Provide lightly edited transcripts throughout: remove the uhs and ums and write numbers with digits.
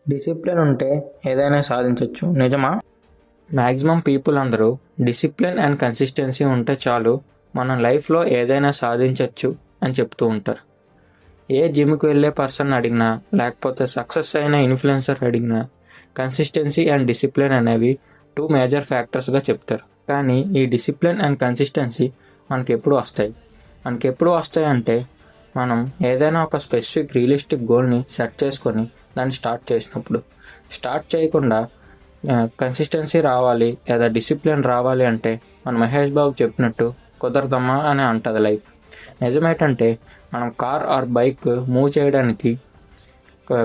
Discipline ఉంటే ఏదైనా సాధించవచ్చు నిజమా? మ్యాక్సిమం పీపుల్ అందరూ డిసిప్లిన్ అండ్ కన్సిస్టెన్సీ ఉంటే చాలు మనం లైఫ్లో ఏదైనా సాధించవచ్చు అని చెప్తూ ఉంటారు. ఏ జిమ్కి వెళ్ళే పర్సన్ అడిగినా, లేకపోతే సక్సెస్ అయిన ఇన్ఫ్లుయెన్సర్ అడిగినా కన్సిస్టెన్సీ అండ్ డిసిప్లిన్ అనేవి 2 మేజర్ ఫ్యాక్టర్స్గా చెప్తారు. కానీ ఈ డిసిప్లిన్ అండ్ కన్సిస్టెన్సీ మనకెప్పుడు వస్తాయి అంటే మనం ఏదైనా ఒక స్పెసిఫిక్ రియలిస్టిక్ గోల్ని సెట్ చేసుకొని దాన్ని స్టార్ట్ చేసినప్పుడు. స్టార్ట్ చేయకుండా కన్సిస్టెన్సీ రావాలి లేదా డిసిప్లిన్ రావాలి అంటే మన మహేష్ బాబు చెప్పినట్టు కుదరదమ్మా అని అంటుంది లైఫ్. నిజమేంటంటే మనం కార్ ఆర్ బైక్ మూవ్ చేయడానికి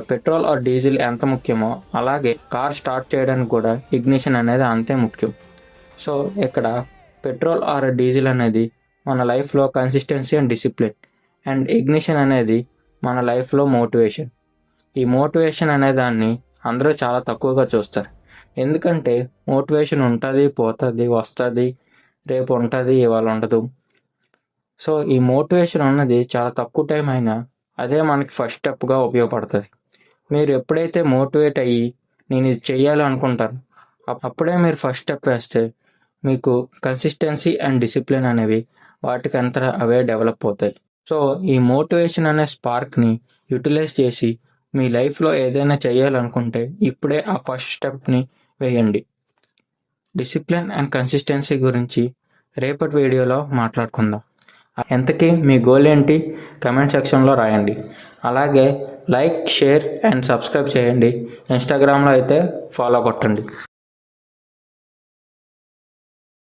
పెట్రోల్ ఆర్ డీజిల్ ఎంత ముఖ్యమో అలాగే కార్ స్టార్ట్ చేయడానికి కూడా ఇగ్నిషన్ అనేది అంతే ముఖ్యం. సో ఇక్కడ పెట్రోల్ ఆర్ డీజిల్ అనేది మన లైఫ్లో consistency and discipline, and ignition అనేది మన లైఫ్లో మోటివేషన్. ఈ మోటివేషన్ అనే దాన్ని అందరూ చాలా తక్కువగా చూస్తారు. ఎందుకంటే మోటివేషన్ ఉంటుంది, పోతుంది, వస్తుంది, రేపు ఉంటుంది, ఇవాళ ఉండదు. సో ఈ మోటివేషన్ అన్నది చాలా తక్కువ టైం అయినా అదే మనకి ఫస్ట్ స్టెప్గా ఉపయోగపడుతుంది. మీరు ఎప్పుడైతే మోటివేట్ అయ్యి నేను ఇది చెయ్యాలి అనుకుంటారు అప్పుడే మీరు ఫస్ట్ స్టెప్ వేస్తే మీకు కన్సిస్టెన్సీ అండ్ డిసిప్లిన్ అనేవి వాటికంతా అవే డెవలప్ అవుతాయి. సో ఈ మోటివేషన్ అనే స్పార్క్ని యూటిలైజ్ చేసి మీ లైఫ్లో ఏదైనా చేయాలనుకుంటే ఇప్పుడే ఆ ఫస్ట్ స్టెప్ని వేయండి. డిసిప్లిన్ అండ్ కన్సిస్టెన్సీ గురించి రేపటి వీడియోలో మాట్లాడుకుందాం. ఎంతకీ మీ గోల్ ఏంటి కమెంట్ సెక్షన్లో రాయండి. అలాగే లైక్, షేర్ అండ్ సబ్స్క్రైబ్ చేయండి. ఇన్స్టాగ్రామ్లో అయితే ఫాలో కొట్టండి.